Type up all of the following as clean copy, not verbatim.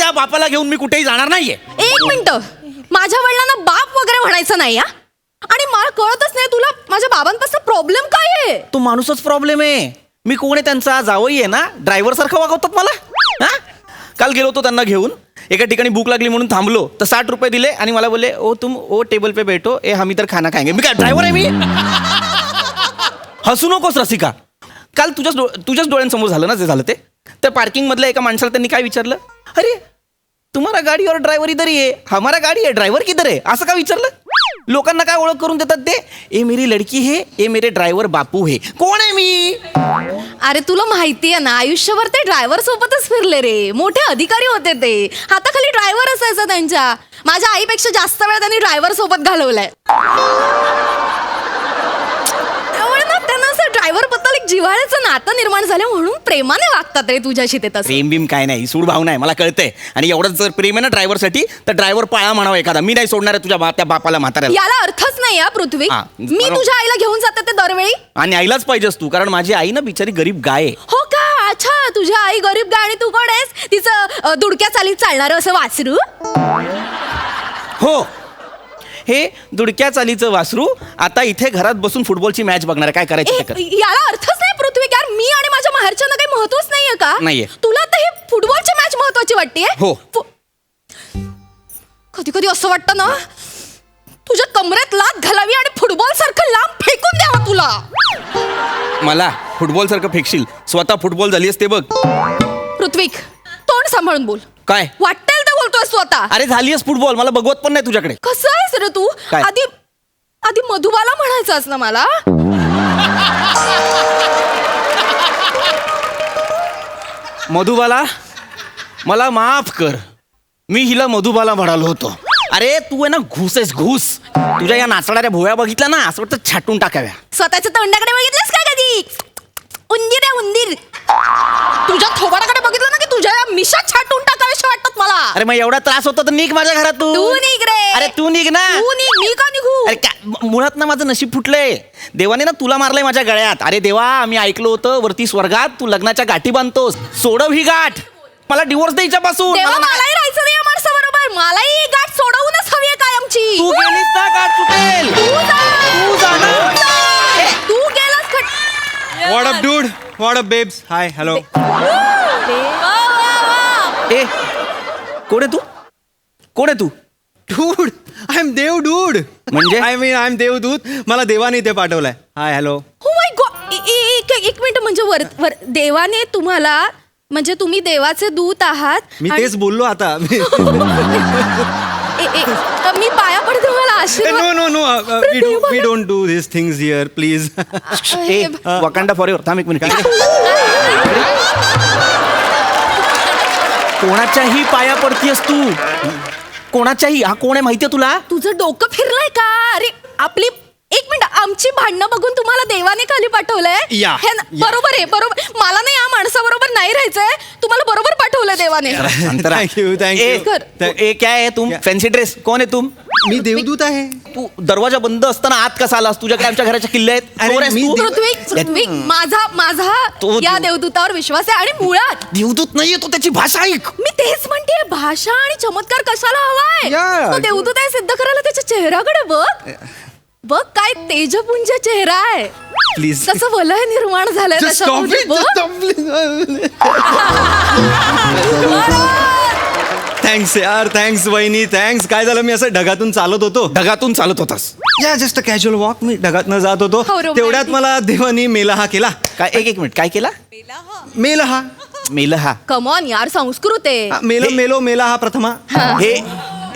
त्या बापाला घेऊन मी कुठेही जाणार नाहीये. एक मिनिट, माझ्या वडिलांना बाप वगैरे म्हणायचं नाही हा. आणि मला कळतच नाही तुला माझ्या बाबांपासून प्रॉब्लेम काय आहे. तो माणूसच प्रॉब्लेम आहे. मी कोण आहे त्यांचा जावई आहे ना, ड्रायव्हर सारखं वागवतात मला. हा, काल गेलो होतो त्यांना घेऊन, एका ठिकाणी भूक लागली म्हणून थांबलो तर 60 रुपये दिले आणि मला बोलले ओ तुम ओ टेबल पे बैठो, ए हम इधर खाना खाएंगे. मी काय ड्रायव्हर आहे मी? हसू नकोस रसिका. काल तुझ्याच डोळ्यांसमोर झालं ना जे झालं ते. त्या पार्किंग मधल्या एका माणसाला त्यांनी काय विचारलं, अरे तुम्हारा गाडी और ड्रायव्हर इधर ही है, हमारा गाडी है, ड्रायव्हर किधर है, असं का विचारलं. लोकांना काय ओळख करून देतात ते, ए मेरी लडकी है, ए मेरे ड्रायव्हर बापू है. कोण आहे मी? अरे तुला माहितीये ना, आयुष्यभर ते ड्रायव्हर सोबतच फिरले रे, मोठे अधिकारी होते ते, हाताखाली ड्रायव्हर असायचा त्यांच्या. माझ्या आईपेक्षा जास्त वेळ त्यांनी ड्रायव्हर सोबत घालवलाय. त्यामुळे ना त्यांना असं ड्रायव्हर बद्दल एक जिव्हाळ्याचं नातं निर्माण झालं, म्हणून प्रेमाने वागतात रे तुझ्याशी ते तसं. प्रेम बिम काय नाही, सूड भावना आहे, मला कळतंय. आणि एवढंच जर प्रेम आहे ना ड्रायव्हरसाठी तर ड्रायव्हर पाळा म्हणावा एखादा. मी नाही सोडणार आहे तुझ्या त्या बापाला म्हाताऱ्याला. याला अर्थच नाही या पृथ्वी. हा, मी बरोबर. तुझ्या आईला घेऊन जाते ते दरवेळी. आणि आईलाच पाहिजेस तू, कारण माझी आई ना बिचारी गरीब गाय आहे. हो का? अच्छा, तुझ्या आई गरीब गाय आणि तू कोण आहेस? तिचं दुडक्या चालीत चालणार असं वासरू. हो, हे दुडक्या चालीचं वासरू आता इथे घरात बसून फुटबॉलची मॅच बघणार आहे. काय करायचं ते कर. याला अर्थच नाही पृथ्वी. यार मी आणि माझ्या माहेरच्यांना काही महत्वच नाहीये का? नाहीये. तुला तर हे फुटबॉलची मॅच महत्वाची वाटते. हो. कधी कधी असं वाटतं ना, तुझ्या कमरेत लात घालावी आणि फुटबॉल सारखं लांब फेकून द्यावं तुला. मला फुटबॉल सारखं फेकशील, स्वतः फुटबॉल झाली असते बघ. पृथ्वीक, तोंड सांभाळून बोल. काय वाटेल ते बोलतोय तू आता. अरे झालीस फुटबॉल, मला बघवत पण नाही तुझ्याकडे. कसं आहेस रे तू? काय? आधी मधुबाला म्हणायचंस ना मला. मधुबाला, मला माफ कर, मी हिला मधुबाला म्हणालो होतो. अरे तू आहे ना घुस आहेस, घुस. तुझ्या या नाचणाऱ्या भोया बघितल्या ना, असं वाटतं छाटून टाकाव्या. स्वतःच्या तोंडाकडे बघितलंस का कधी? उंदीर आहे उंदीर. तुझ्या थोबाडाकडे बघितलं ना की तुझ्या या मिशा छाटून टाकाव्याशा वाटतात मला. अरे मग एवढा त्रास होता तर निघ माझ्या घरातून. तू निघ रे. अरे तू निघ ना. तू निघ, मी का निघू? अरे मुळात ना माझं नशीब फुटलंय. देवाने ना तुला मारलंय माझ्या गळ्यात. अरे देवा, आम्ही ऐकलो होतं वरती स्वर्गात तू लग्नाच्या गाठी बांधतोस. सोडव ही गाठ, मला डिवोर्स द्यायच्या पासून. देवा, मलाही राहायचं नाही या माणसाबरोबर. मलाही ही गाठ सोडवूनच हवी आहे कायमची. तू गेलीस ना गाठ सुटेल. तू जा ना. तू गेलास खट. What up, dude? What up, babes? Hi, hello. ए कोण आहे तू? कोण आहे तू? Dude, I'm Dev, dude. म्हणजे? I mean, I'm देवदूत. मला देवाने इथे पाठवलंय. हाय, हॅलो. Oh my God. एक मिनिट, म्हणजे वर देवाने तुम्हाला, म्हणजे तुम्ही देवाचे दूत आहात. मी तेच बोललो आता. मी पाया पडते, मला आशीर्वाद. No. We don't do these things here, please. A Wakanda for थांब एक मिनिट. कोणाच्याही पाया पडतीयस तू, कोणाच्याही. हा कोण आहे माहितीये तुला? तुझं डोकं फिरलंय का? अरे आपली, एक मिनिट, आमची भांडणं बघून तुम्हाला देवाने खाली पाठवलंय. या, हे ना, या. बरोबर आहे, बरोबर. मला नाही या माणसाबरोबर नाही राहायचंय. तुम्हाला बरोबर पाठवलंय देवाने. Thank you. ए क्या है तुम? Fancy dress. कोण आहे तुम? मी देवदूत आहे. तू दरवाजा बंद असताना आत कसा आलास? तुझ्याकडे आमच्या घराच्या किल्ले आहेत. अरे, चोर आहेस मी तू? पृथ्वी, माझा तो या देवदूतावर विश्वास आहे. आणि मुळात देवदूत नाहीये तो, त्याची भाषा ऐक. मी तेच म्हणते, भाषा आणि चमत्कार कशाला हवाय? या. तो देवदूत आहे सिद्ध करायला. त्याच्या चेहऱ्याकडे बघ. बघ काय तेजपुंज चेहरा आहे. प्लीज. कसं वलय निर्माण झालंय त्याच्यामध्ये बघ. थँक्स यार, थँक्स वहिनी, थँक्स. काय झालं, मी असं ढगातून चालत होतो. ढगातून चालत होतास? या जस्ट अ कॅज्युअल वॉक. मी ढगातनं जात होतो, हो, romantic. तेवढ्यात मला देवानी मेलहा केला. काय? एक मिनिट, काय केला? मेलहा. मेलहा. कमॉन यार, संस्कृत आहे. मेलहा प्रथमा.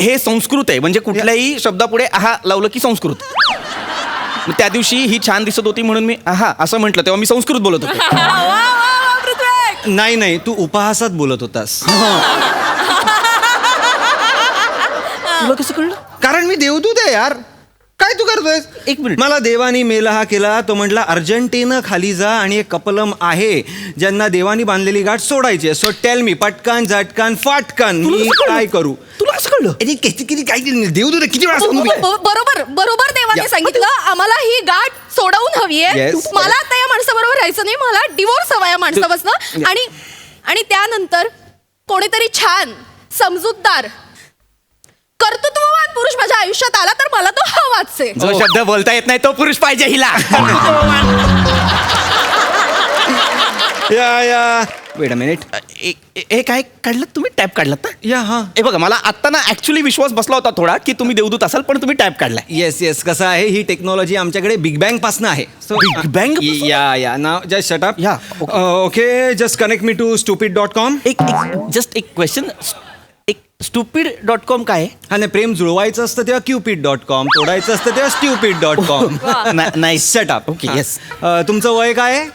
हे संस्कृत आहे, म्हणजे कुठल्याही शब्दापुढे आहा लावलं की संस्कृत. मग त्या दिवशी ही छान दिसत होती म्हणून मी आहा असं म्हटलं, तेव्हा मी संस्कृत बोलत होतो. नाही, तू उपहासात बोलत होतास. तुला कसं कळलं? कारण मी देवदूत आहे यार. काय तू करतोय? एक मिनिट. मला देवानी मेलहा केला. तो म्हटला अर्जंटीनं खाली जा आणि एक कपलम आहे ज्यांना देवानी बांधलेली गाठ सोडायची. सो टेल मी, पटकन झटकन फाटकन मी काय करू? तुला कसं कळलं? अरे किती काय देवदूत आहे, किती वेळा सांगू मी? बरोबर देवाने या. सांगितलं आम्हाला ही गाठ सोडवून हवी आहे. Yes. मला आता या माणसाबरोबर राहायचं नाही. मला डिवोर्स हवा या माणसापासून. आणि त्यानंतर कोणीतरी छान समजूतदार कर्तृत्ववान पुरुष माझ्या आयुष्यात आला तर मला तो हवाच आहे. जो शब्द बोलता येत नाही तो पुरुष पाहिजे हिला. या वेट अ मिनिट. हे काय काढलं तुम्ही? टॅप काढलात ना? या हा हे बघा मला आता ना ऍक्च्युली विश्वास बसला होता थोडा की तुम्ही देवदूत असाल, पण तुम्ही टॅप काढलाय. येस कसं आहे, ही टेक्नॉलॉजी आमच्याकडे बिग बँग पासून आहे. Big Bang पासून? या नाव just shut up. Yeah, okay just connect me to stupid.com. एक जस्ट एक क्वेश्चन, एक stupid.com काय आहे? हा नाही, प्रेम जुळवायचं असतं तेव्हा cupid.com, तोडायचं असतं तेव्हा stupid.com. नाही शट अप. Okay yes. तुमचं वय काय आहे?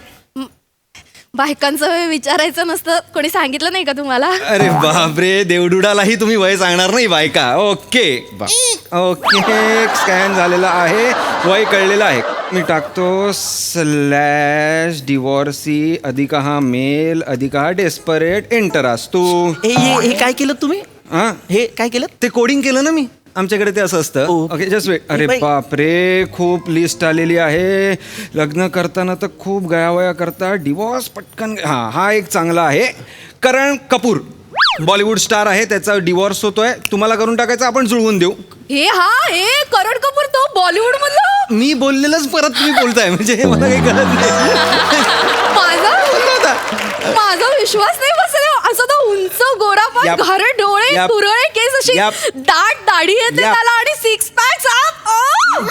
बायकांचं वय विचारायचं नसतं, कोणी सांगितलं नाही का तुम्हाला? अरे बापरे, देवडुडालाही तुम्ही वय सांगणार नाही बायका. ओके ओके स्कॅन झालेला आहे, वय कळलेलं आहे. मी टाकतो /डिवॉर्सी अधिक हा मेल अधिक हा डेस्परेट एंटर असतो. हे काय केलं तुम्ही? हा हे काय केलं? ते कोडिंग केलं ना मी. आमच्याकडे ते असं असतं. ओ. Okay just wait. अरे बाई. बापरे, खूप लिस्ट आलेली आहे. लग्न करताना तर खूप गयावया करता, डिवॉर्स पटकन. हा एक चांगला आहे. करण कपूर बॉलिवूड स्टार आहे, त्याचा डिवॉर्स होतोय. तुम्हाला करून टाकायचं, आपण जुळवून देऊ. हे करण कपूर तो बॉलिवूड मधला. मी बोललेलंच परत तुम्ही बोलताय, म्हणजे मला काही कळत नाही. माझा विश्वास नाही बसला. असं तो उंच गोरा पण Yep. घारे डोळे, Yep. कुरळे केस, अशी Yep. दाट दाढी येते Yep. त्याला आणि सिक्स पॅक्स.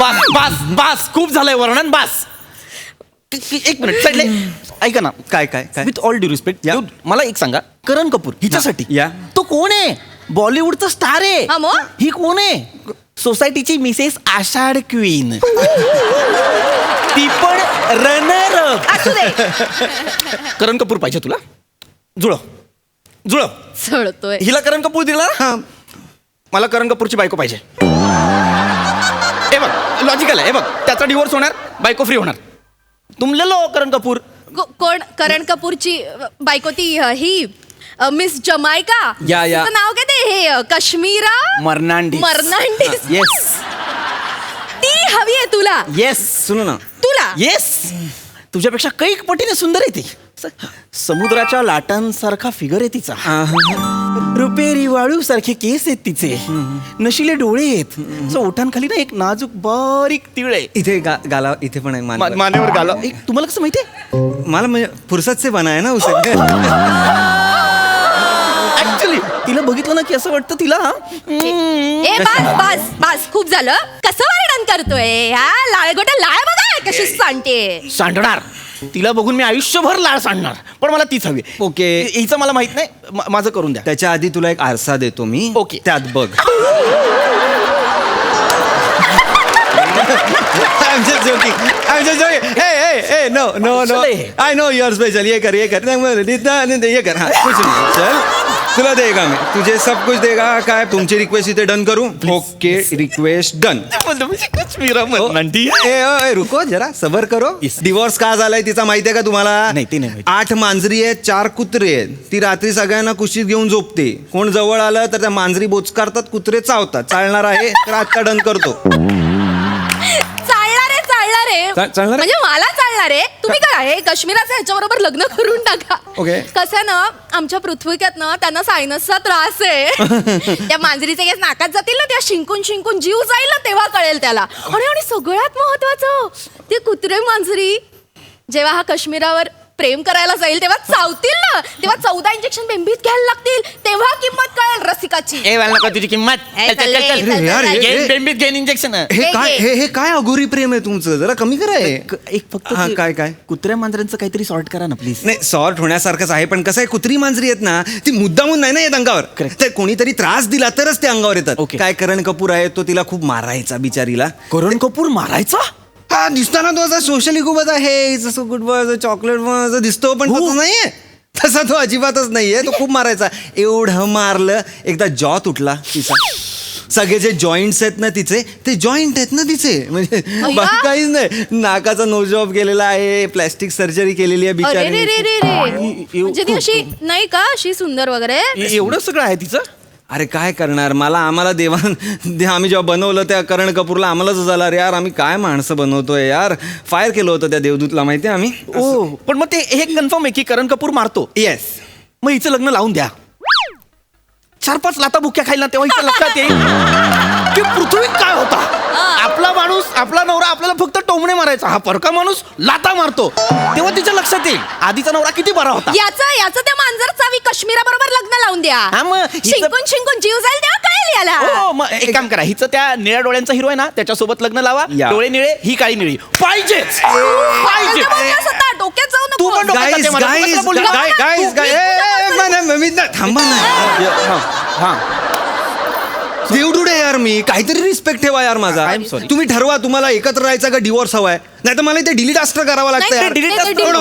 बस बस बस खूप झालंय वर्णन, बस. एक मिनिट साईडले ऐका ना. काय विथ ऑल ड्यू रिस्पेक्ट, या. मला एक सांगा, करण कपूर हिच्यासाठी या. तो कोण आहे? बॉलिवूडचा स्टार आहे. हा मग? ही कोण आहे? सोसायटीची मिसेस आषाढ क्वीन. ती पण रनर. असू दे. करण कपूर पाहिजे तुला? जुळव. चढतोय. हिला करण कपूर दिला ना? मला करण कपूरची बायको पाहिजे. हे बघ लॉजिकल आहे. हे बघ, त्याचा डिवोर्स होणार, बायको फ्री होणार. तुमले लो करण कपूर. कोण करण कपूरची बायको? ती ही मिस जमायका. या. तिचं नाव काय ते? हे कश्मीरा मर्नांडिस. येस ती हवी आहे तुला? येस सुनो ना. तुला येस. तुझ्यापेक्षा कैक पटीने सुंदर आहे ती. समुद्राच्या लाटांसारखा फिगर आहे तिचा. रुपेरी वाळू सारखे केस आहेत तिचे. नशिले डोळे आहेत. ओठांखाली ना एक नाजूक बारीक तिळ आहे. इथे गाला इथे पण आहे मानेवर. मानेवर गाला. तुम्हाला कसं माहितीये? मला म्हणजे फुरसत से बना आहे ना उसे. ऍक्च्युली तिला बघितलं ना की असं वाटतं तिला ए बस खूप झालं. कसं वर्णन करतोय? हा लाळगोट्या लाळ बघा कशी सांगते. सांडणार. तिला बघून मी आयुष्यभर लाळ सांडणार, पण मला तीच हवी. ओके. हिचं मला माहित नाही, माझं करून द्या. त्याच्या आधी तुला एक आरसा देतो मी. ओके. त्यात बघ. I'm just joking. Hey, no. I know you're special. ये कर. ये कर. हाँ, कुछ नहीं. चल, तुला देगा मैं. तुझे सब कुछ देगा. काय तुमची रिक्वेस्ट इथे डन करू? Okay, request done. ए, रुको जरा, सबर करो. डिवोर्स का झालाय तिचा माहितीये का तुम्हाला? नाही, ते नाही माहिती. 8 मांजरी आहेत, 4 कुत्रे आहेत. ती रात्री सगळ्यांना कुशीत घेऊन झोपते. कोण जवळ आलं तर त्या मांजरी बोचकारतात, कुत्रे चावतात. चालणार आहे तर आजचा डन करतो. चालणार? म्हणजे मला चालणार आहे. तुम्ही काय आहे काश्मीराचं ह्याच्याबरोबर लग्न करून टाका. ओके. कसं आहे ना, आमच्या पृथ्वीक्यात ना त्यांना सायनसचा त्रास आहे. त्या मांजरीचे केस नाकात जातील ना, त्या शिंकून जीव जाईल ना, तेव्हा कळेल त्याला. आणि सगळ्यात महत्वाचं, ते कुत्रे मांजरी जेव्हा हा काश्मीरावर प्रेम करायला जाईल तेव्हा चावतील ना, तेव्हा 14 इंजेक्शन बेंबीत घ्यायला लागतील. तेव्हा किंमत कळेल रसिकाची. तुझी किंमत. बेंबीत घेईन इंजेक्शन. हे काय अघोरी प्रेम आहे तुमचं? जरा कमी करा हे. एक फक्त हा, काय कुत्र्या मांजरांचं काहीतरी सॉर्ट करा ना प्लीज. नाही, सॉर्ट होण्यासारखंच आहे, पण कसं आहे, कुत्री मांजरी आहेत ना, ती मुद्दामून नाही ना येत अंगावर. Correct. तर कोणीतरी त्रास दिला तरच ते अंगावर येतात. Okay. काय करण कपूर आहे तो तिला खूप मारायचा बिचारीला. करण कपूर मारायचा? हा दिसताना तो असा सोशली खूपच आहे, जसं गुड बॉय, चॉकलेट बॉय दिसतो, पण तसं नाहीये. तसा तो अजिबातच नाहीये. तो खूप मारायचा. एवढं मारलं, एकदा जॉ तुटला तिचा. सगळे जे जॉईंट्स आहेत ना तिचे, ते जॉईंट आहेत ना तिचे, म्हणजे बाकी काहीच नाही. नाकाचा नो जॉब केलेला आहे, प्लॅस्टिक सर्जरी केलेली आहे बिचारी. म्हणजे ती अशी नाही का, अशी सुंदर वगैरे? एवढं सगळं आहे तिचं? अरे काय करणार, आम्हाला आम्ही जेव्हा बनवलं त्या करण कपूरला आम्हालाच झाला रे यार, आम्ही काय माणसं बनवतोय यार. फायर केलं होतं त्या देवदूतला, माहितीये आम्ही. ओ, पण मग ते हे कन्फर्म आहे की करण कपूर मारतो? येस. मग हिचं लग्न लावून द्या. 4-5 लाता बुक्या खाईल ना तेव्हा हिच्या लक्षात येईल की पृथ्वीत काय होता. आपला माणूस, आपला नवरा आपल्याला फक्त टोमणे मारायचा, हा परका माणूस लाता मारतो. तेव्हा तिच्या लक्षात येईल आधीचा नवरा किती बरा होता. याचं त्या मांजर चावी काश्मीरा बरोबर लग्न लावून द्या. हा, मग हिचं- शिंकून जीव जाईल तेव्हा कळेल याला. हो, मग एक काम करा, हिचं त्या निळ्या डोळ्यांचा हिरो आहे ना त्याच्यासोबत लग्न लावा. या. डोळे निळे, ही काळी निळी पाहिजेच पाहिजे. स्वतः डोक्यात जाऊ तू नको. पण डोक्यात गाईज जाते मला. तू गाईज कसं बोलली? गाईज थांबा ना हा, हा. देवडुडे यार, मी काहीतरी रिस्पेक्ट ठेवा यार माझा. I'm sorry. तुम्ही ठरवा तुम्हाला एकत्र राहायचं का डिवोर्स हवाय, नाही तर मला ते डिलीट आस्टर करावं लागतं नाही, यार. delete नाही, असतं. delete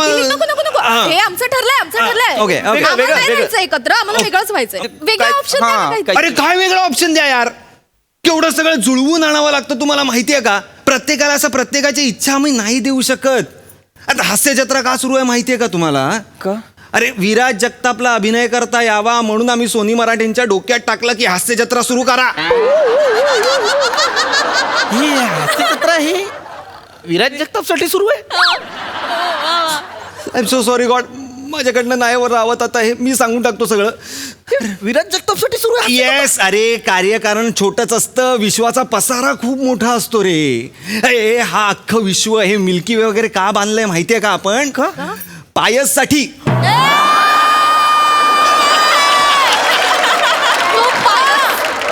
नको. हा. हे आमचं ठरलंय. Okay, okay. आम्हाला वेगळं, नाही वेगळं. राहायचं एकत्र, आम्हाला वेगळंच व्हायचंय. वेगळं काय- ऑप्शन हा, द्या ना काय- अरे काय वेगळं ऑप्शन द्या यार. केवढं सगळं जुळवून आणावं लागतं तुम्हाला माहितीये का. प्रत्येकाला असं प्रत्येकाची इच्छा आम्ही नाही देऊ शकत. आता हास्य जत्रा का सुरू आहे माहितीये का तुम्हाला. का? अरे विराज जगतापला अभिनय करता यावा म्हणून आम्ही सोनी मराठेंच्या डोक्यात टाकलं की हास्य जत्रा सुरू करा. हे हास्यजत्रा हे विराज जगतापसाठी सुरू आहे. I am so sorry God, माझ्याकडनं नाही वर रावत आता हे मी सांगून टाकतो सगळं. विराज जगतापसाठी सुरू आहे. येस, अरे कार्यकारण छोटच असतं, विश्वाचा पसारा खूप मोठा असतो रे. हा अख्खं विश्व हे मिल्की वे वगैरे का बांधलंय माहितीये का आपण. पायस साठी.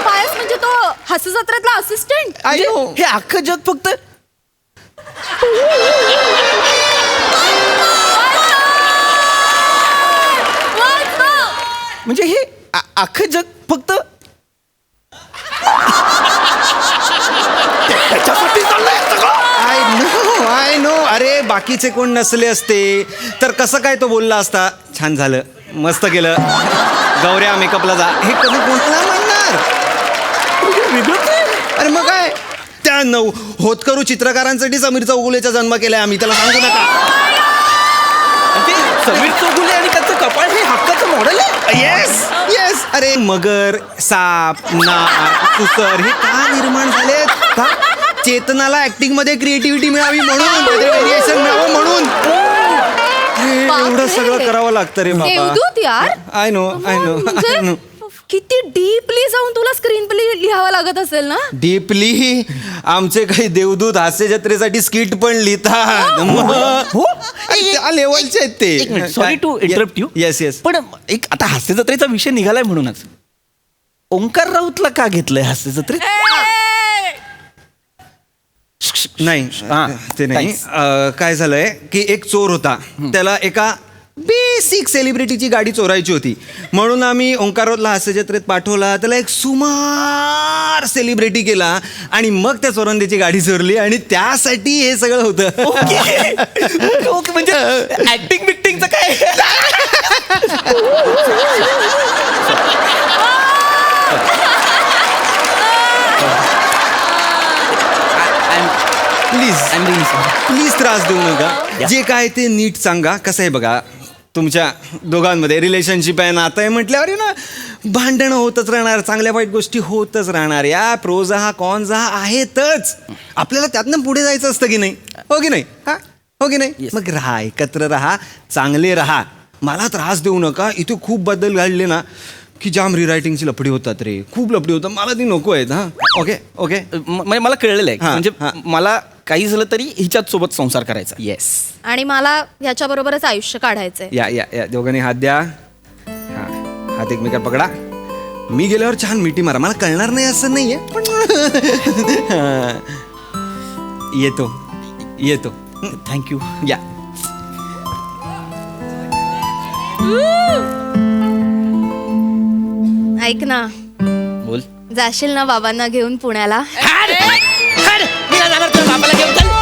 पायस म्हणजे तो हास्य जत्रेतला असिस्टंट. हे अख्खं जग फक्त म्हणजे हे अख्खं जग फक्त त्याच्यासाठी चाललंय सगळं. I know. अरे बाकीचे कोण नसले असते तर कसं काय तो बोलला असता, छान झालं, मस्त केलं, गौऱ्या मेकअपला जा, हे कधी कोणाला म्हणणार. वेगळंच आहे. अरे मग काय, त्या होतकरू चित्रकारांसाठी समीर चौगुलेचा जन्म केलाय आम्ही, त्याला सांगू नका. आणि ते समीर चौगुले आणि त्याचं कपाळ हे हक्काचं मॉडेल आहे. Yes yes. अरे मगर, साप, नाग, कुसर हे का निर्माण झालेत का. चेतनाला ऍक्टिंग मध्ये क्रिएटिव्हिटी मिळावी म्हणून, व्हेरिएशन मिळावं म्हणून. हे एवढं सगळं करावं लागतं रे बाबा. देवदूत यार. I know. म्हणजे किती डीपली जाऊन तुला स्क्रीन प्ले लिहावं लागत असेल ना. डीपली आमचे काही देवदूत हास्य जत्रेसाठी स्किट पण लिहितात. हो? त्या लेवलचे आहेत एक minute, sorry to interrupt you. Yes yes. पण एक आता हास्य जत्रेचा विषय निघालाय म्हणूनच ओंकार राऊतला का घेतलंय हास्य जत्रेत. नाही हा, ते नाही. thanks. काय झालंय की एक चोर होता, त्याला एका बेसिक सेलिब्रिटीची गाडी चोरायची होती, म्हणून आम्ही ओंकारला हास्य जत्रेत पाठवला. त्याला एक सुमार सेलिब्रिटी केला आणि मग त्या चोरंदीची गाडी चोरली आणि त्यासाठी हे सगळं होतं. ओके, म्हणजे ऍक्टिंग बिक्टिंगचं काय. प्लीज त्रास देऊ नका. जे काय ते नीट सांगा. कसं आहे बघा, तुमच्या दोघांमध्ये रिलेशनशिप आहे, नातं आहे म्हटल्यावर ना भांडणं होतच राहणार, चांगल्या वाईट गोष्टी होतच राहणार. या प्रोजा हा कॉन्जा आहेतच. आपल्याला त्यातनं पुढे जायचं असतं की नाही, हो की नाही. हा, हो की नाही. मग राहा, एकत्र राहा, चांगले राहा, मला त्रास देऊ नका. इथे खूप बदल घडले ना की जाम रिरायटिंगची लफडी होतात रे, खूप लफडी होतात, मला ती नको आहेत. हा ओके ओके. म्हणजे मला कळलेलं आहे, हा, म्हणजे हा. मला काही झालं तरी हिच्याच सोबत संसार करायचा. येस. आणि मला ह्याच्या बरोबरच आयुष्य काढायचंय. या या या दोघांनी हात द्या. हा, हात एकमेकात पकडा. मी गेल्यावर छान मिठी मारा, मला कळणार नाही असं नाहीये पण हा. येतो. थँक्यू. या. ऐक ना, बोल. जाशील ना बाबांना घेऊन पुण्याला. मी जाणार तुझ्या बाबाला घेऊन. चल.